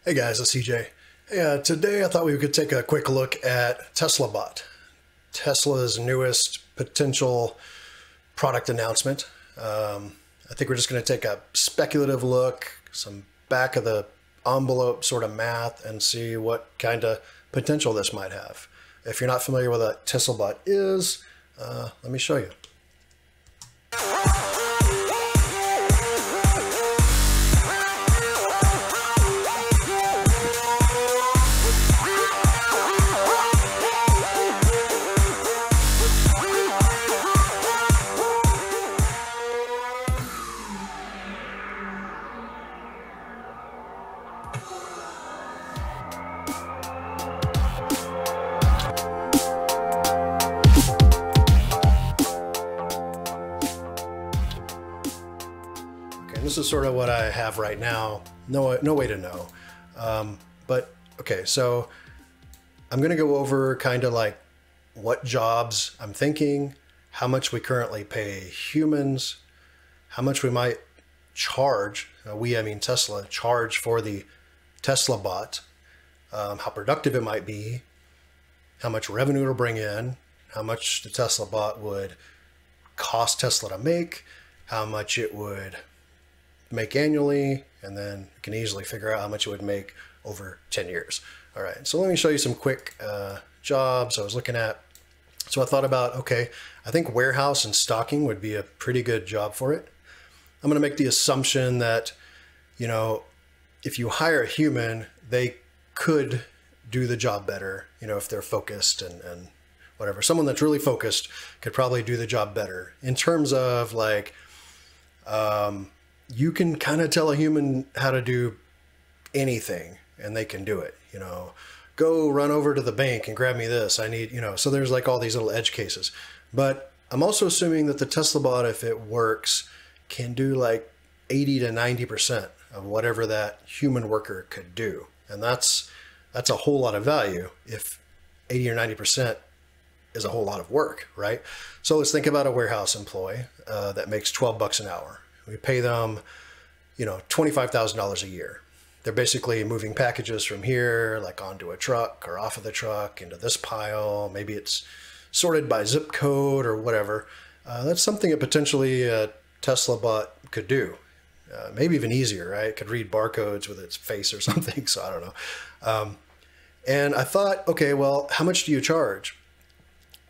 Hey guys, it's CJ. Hey, today I thought we could take a quick look at Teslabot, Tesla's newest potential product announcement. I think we're just going to take a speculative look, some back of the envelope sort of math, and see what kind of potential this might have. If you're not familiar with what Teslabot is, let me show you. This is sort of what I have right now. No way to know. But okay, so I'm going to go over kind of like what jobs I'm thinking, how much we currently pay humans, how much we might charge, I mean Tesla, charge for the Teslabot, how productive it might be, how much revenue it'll bring in, how much the Teslabot would cost Tesla to make, how much it would make annually, and then you can easily figure out how much it would make over 10 years. All right, so let me show you some quick jobs I was looking at. So I thought about, okay, I think warehouse and stocking would be a pretty good job for it. I'm gonna make the assumption that, you know, if you hire a human, they could do the job better, you know, if they're focused and whatever. Someone that's really focused could probably do the job better in terms of like, you can kind of tell a human how to do anything and they can do it, you know, go run over to the bank and grab me this. I need, you know, so there's like all these little edge cases. But I'm also assuming that the Teslabot, if it works, can do like 80 to 90% of whatever that human worker could do. And that's a whole lot of value if 80 or 90% is a whole lot of work, right? So let's think about a warehouse employee that makes 12 bucks an hour. We pay them, you know, $25,000 a year. They're basically moving packages from here, like onto a truck or off of the truck into this pile. Maybe it's sorted by zip code or whatever. That's something that potentially a Teslabot could do. Maybe even easier, right? It could read barcodes with its face or something, so I don't know. And I thought, okay, well, how much do you charge?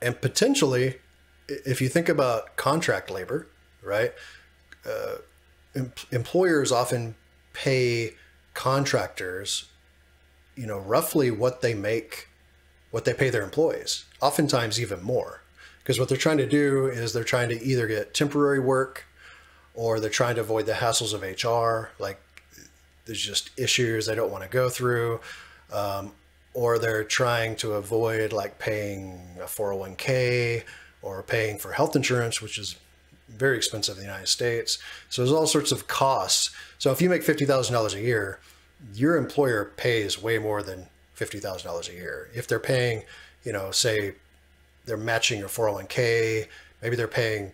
And potentially, if you think about contract labor, right? Employers often pay contractors, you know, roughly what they pay their employees, oftentimes even more, because what they're trying to do is they're trying to either get temporary work or they're trying to avoid the hassles of HR, like there's just issues they don't want to go through, or they're trying to avoid like paying a 401k or paying for health insurance, which is very expensive in the United States. So there's all sorts of costs. So if you make $50,000 a year, your employer pays way more than $50,000 a year. If they're paying, you know, say they're matching your 401k, maybe they're paying,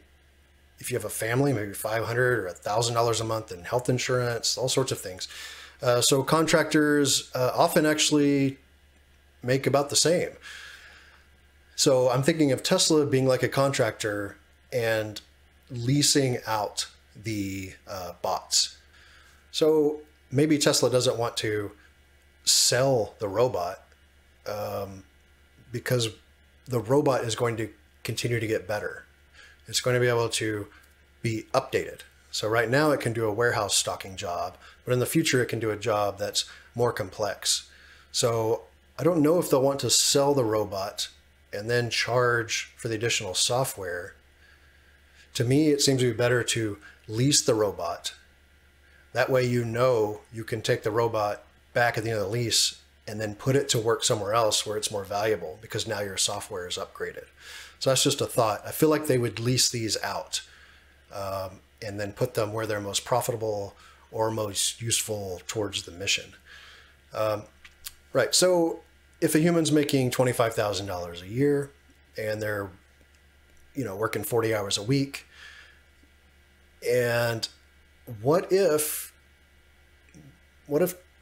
if you have a family, maybe $500 or $1,000 a month in health insurance, all sorts of things. So contractors often actually make about the same. So I'm thinking of Tesla being like a contractor and leasing out the bots. So maybe Tesla doesn't want to sell the robot because the robot is going to continue to get better. It's going to be able to be updated. So right now it can do a warehouse stocking job, but in the future it can do a job that's more complex. So I don't know if they'll want to sell the robot and then charge for the additional software. To me, it seems to be better to lease the robot. That way, you know, you can take the robot back at the end of the lease and then put it to work somewhere else where it's more valuable because now your software is upgraded. So that's just a thought. I feel like they would lease these out and then put them where they're most profitable or most useful towards the mission. Right, so if a human's making $25,000 a year and they're, you know, working 40 hours a week, and what if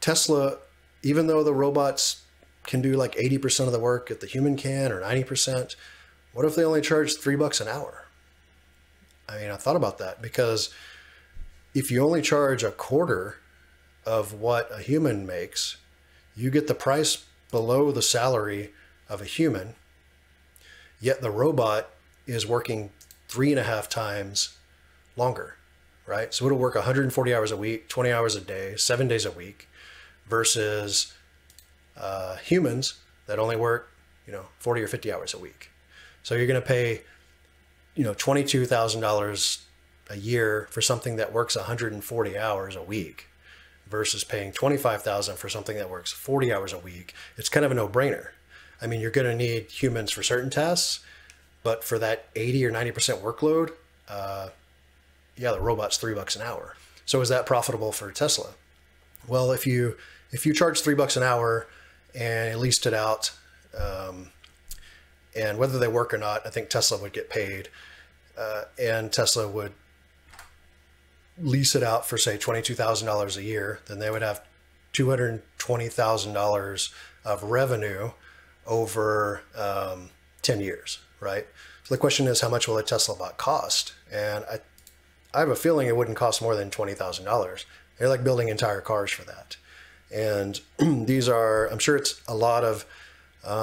Tesla even though the robots can do like 80% of the work that the human can, or 90%, what if they only charge $3 an hour? I mean, I thought about that, because if you only charge a quarter of what a human makes, you get the price below the salary of a human, yet the robot is working 3.5 times longer, right? So it'll work 140 hours a week, 20 hours a day, 7 days a week, versus humans that only work, 40 or 50 hours a week. So you're going to pay, $22,000 a year for something that works 140 hours a week versus paying $25,000 for something that works 40 hours a week. It's kind of a no-brainer. I mean, you're going to need humans for certain tasks, but for that 80 or 90% workload, the robot's $3 an hour. So is that profitable for Tesla? Well, if you charge $3 an hour and leased it out, and whether they work or not, I think Tesla would get paid, and Tesla would lease it out for, say, $22,000 a year, then they would have $220,000 of revenue over 10 years, right? So the question is, how much will a Teslabot cost? And I have a feeling it wouldn't cost more than $20,000. They're like building entire cars for that. And these are, I'm sure it's a lot of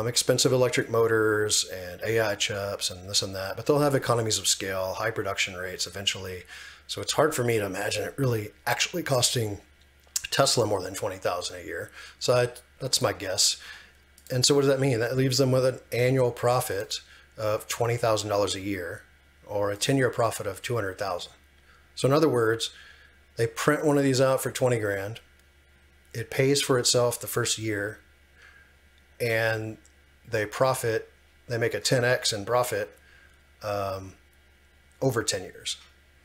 expensive electric motors and AI chips and this and that, but they'll have economies of scale, high production rates eventually. So it's hard for me to imagine it really actually costing Tesla more than $20,000 a year. So that's my guess. And so what does that mean? That leaves them with an annual profit of $20,000 a year, or a 10-year profit of $200,000. So in other words, they print one of these out for 20 grand. It pays for itself the first year, and they make a 10x in profit over 10 years.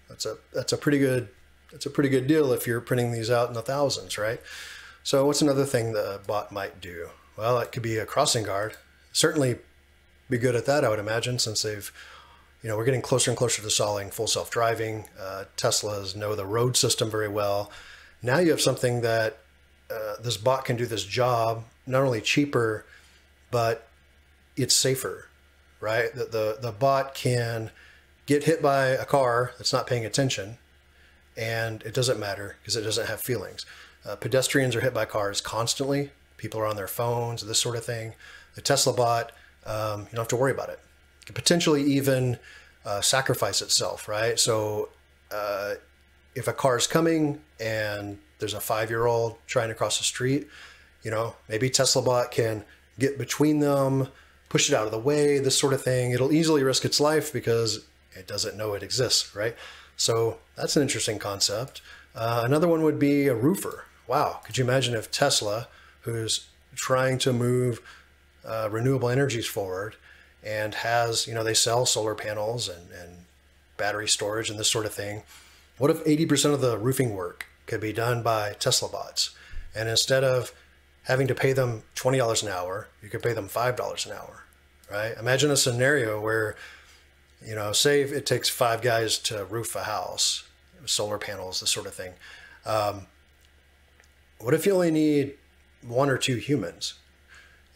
That's a pretty good deal if you're printing these out in the thousands, right? So what's another thing the bot might do? Well, it could be a crossing guard. Certainly be good at that, I would imagine, since we're getting closer and closer to solving full self-driving. Teslas know the road system very well. Now you have something that this bot can do this job, not only cheaper, but it's safer, right? The bot can get hit by a car that's not paying attention, and it doesn't matter because it doesn't have feelings. Pedestrians are hit by cars constantly. People are on their phones, this sort of thing. The Teslabot, you don't have to worry about it. It could potentially even sacrifice itself, right? So if a car's coming and there's a 5-year-old trying to cross the street, maybe Teslabot can get between them, push it out of the way, this sort of thing. It'll easily risk its life because it doesn't know it exists, right? So that's an interesting concept. Another one would be a roofer. Wow, could you imagine if Tesla, who's trying to move renewable energies forward and has, they sell solar panels and battery storage and this sort of thing. What if 80% of the roofing work could be done by Teslabots? And instead of having to pay them $20 an hour, you could pay them $5 an hour, right? Imagine a scenario where, say if it takes 5 guys to roof a house, solar panels, this sort of thing. What if you only need 1 or 2 humans,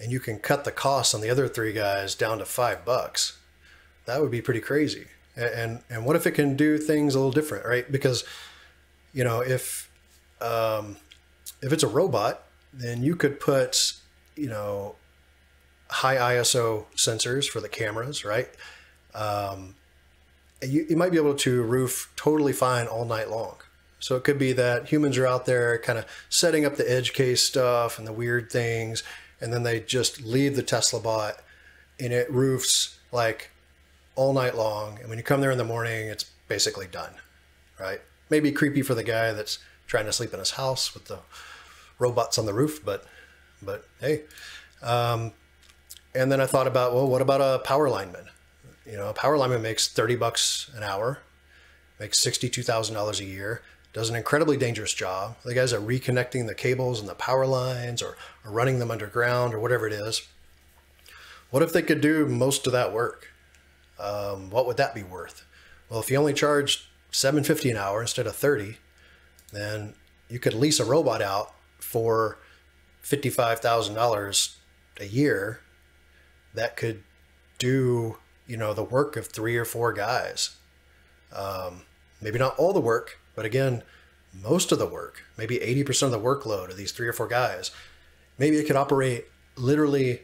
and you can cut the costs on the other 3 guys down to $5? That would be pretty crazy. And what if it can do things a little different, right? Because, if it's a robot, then you could put, high ISO sensors for the cameras, right? You might be able to roof totally fine all night long. So it could be that humans are out there kind of setting up the edge case stuff and the weird things, and then they just leave the Teslabot and it roofs like all night long. And when you come there in the morning, it's basically done, right? Maybe creepy for the guy that's trying to sleep in his house with the robots on the roof, but hey. And then I thought about, well, what about a power lineman? A power lineman makes $30 an hour, makes $62,000 a year, does an incredibly dangerous job. The guys are reconnecting the cables and the power lines or running them underground or whatever it is. What if they could do most of that work? What would that be worth? Well, if you only charged $7.50 an hour instead of $30, then you could lease a robot out for $55,000 a year, that could do, the work of 3 or 4 guys. Maybe not all the work, but again, most of the work, maybe 80% of the workload of these 3 or 4 guys. Maybe it could operate literally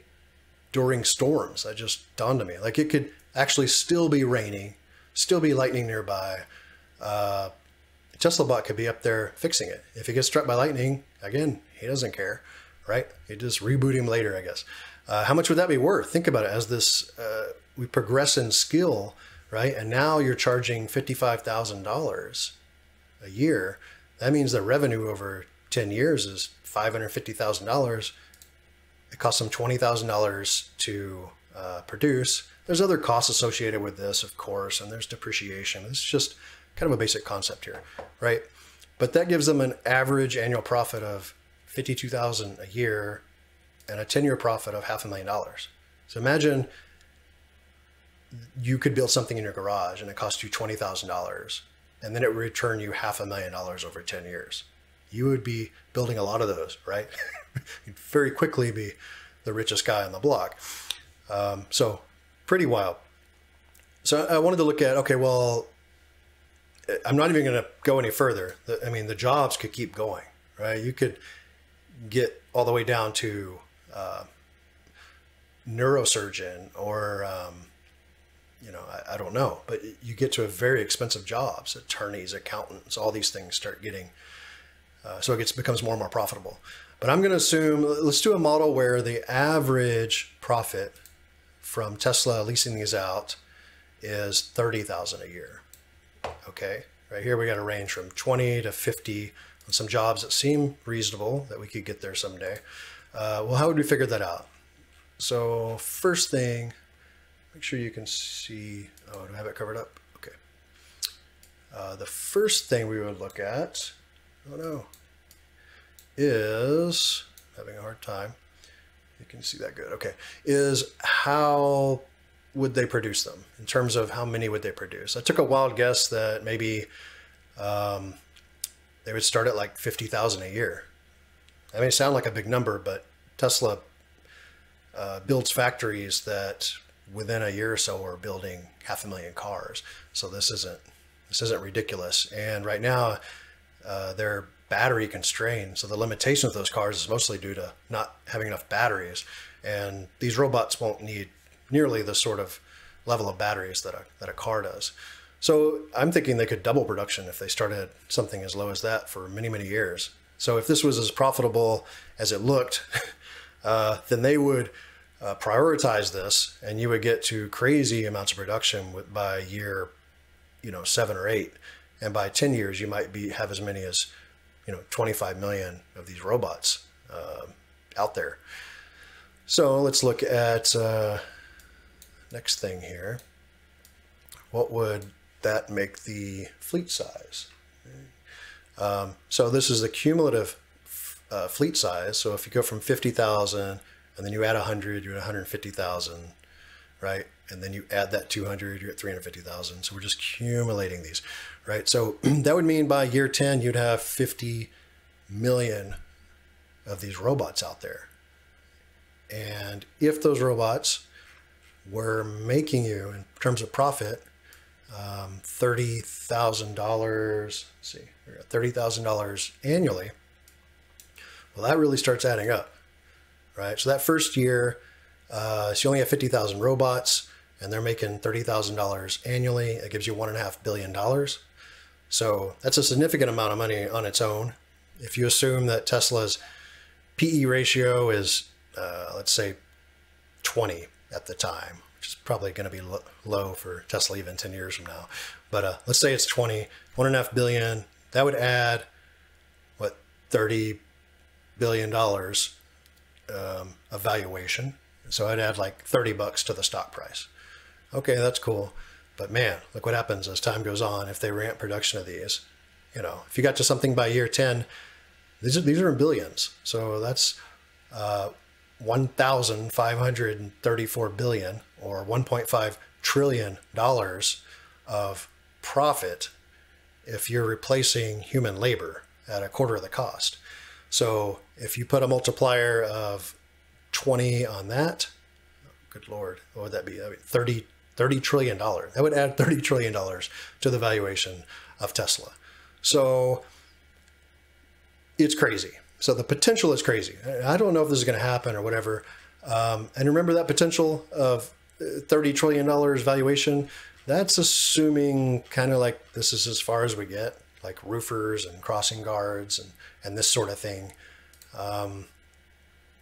during storms. That just dawned on me. Like, it could actually still be raining, still be lightning nearby. Teslabot could be up there fixing it. If he gets struck by lightning, again, he doesn't care, right? You just reboot him later, I guess. How much would that be worth? Think about it. As this, we progress in skill, right? And now you're charging $55,000 a year. That means the revenue over 10 years is $550,000. It costs them $20,000 to produce. There's other costs associated with this, of course, and there's depreciation. It's just kind of a basic concept here, right? But that gives them an average annual profit of $52,000 a year and a 10-year profit of $500,000. So imagine you could build something in your garage and it cost you $20,000, and then it would return you $500,000 over 10 years. You would be building a lot of those, right? You'd very quickly be the richest guy on the block. So pretty wild. So I wanted to look at, okay, well, I'm not even going to go any further. I mean, the jobs could keep going, right? You could get all the way down to neurosurgeon or, I don't know, but you get to a very expensive jobs, attorneys, accountants, all these things start getting, so it becomes more and more profitable. But I'm going to assume, let's do a model where the average profit from Tesla leasing these out is $30,000 a year. Okay, right here we got a range from 20 to 50 on some jobs that seem reasonable that we could get there someday. Well, how would we figure that out? So first thing, make sure you can see, oh, do I have it covered up? Okay. The first thing we would look at, oh no, is, having a hard time, you can see that good, okay, is how would they produce them in terms of how many would they produce? I took a wild guess that maybe they would start at like 50,000 a year. That may sound like a big number, but Tesla builds factories that within a year or so are building 500,000 cars. So this isn't ridiculous. And right now they're battery constrained. So the limitation of those cars is mostly due to not having enough batteries. And these robots won't need nearly the sort of level of batteries that a car does. So I'm thinking they could double production if they started something as low as that for many, many years. So if this was as profitable as it looked, then they would prioritize this, and you would get to crazy amounts of production by year, 7 or 8. And by 10 years, you might have as many as, 25 million of these robots out there. So let's look at next thing here. What would that make the fleet size? So this is the cumulative fleet size. So if you go from 50,000 and then you add 100, you're at 150,000, right? And then you add that 200, you're at 350,000. So we're just accumulating these, right? So that would mean by year 10, you'd have 50 million of these robots out there. And if those robots were making you, in terms of profit, $30,000, let's see, we're at $30,000 annually, well, that really starts adding up, right? So that first year, so you only have 50,000 robots, and they're making $30,000 annually. It gives you $1.5 billion. So that's a significant amount of money on its own. If you assume that Tesla's PE ratio is, let's say, 20 at the time, which is probably going to be low for Tesla even 10 years from now. But let's say it's 20, $1.5 billion. That would add, what, $30 billion of valuation. So I'd add like $30 to the stock price. Okay, that's cool. But man, look what happens as time goes on if they ramp production of these. If you got to something by year 10, these are in billions. So that's 1,534 billion, or $1.5 trillion of profit if you're replacing human labor at a quarter of the cost. So if you put a multiplier of 20 on that, good Lord, what would that be? I mean, $30 trillion. That would add $30 trillion to the valuation of Tesla. So it's crazy. So the potential is crazy. I don't know if this is going to happen or whatever. And remember that potential of $30 trillion valuation, that's assuming kind of like this is as far as we get, like roofers and crossing guards and this sort of thing.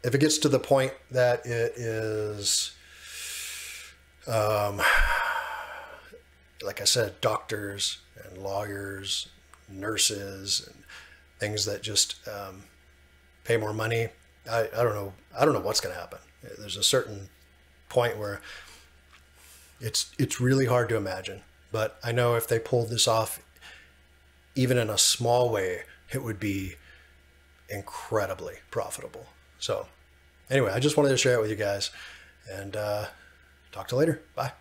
If it gets to the point that it is, like I said, doctors and lawyers, nurses, and things that just pay more money, I don't know. I don't know what's going to happen. There's a certain point where it's really hard to imagine. But I know if they pulled this off, even in a small way, it would be incredibly profitable. So anyway, I just wanted to share it with you guys, and talk to you later. Bye.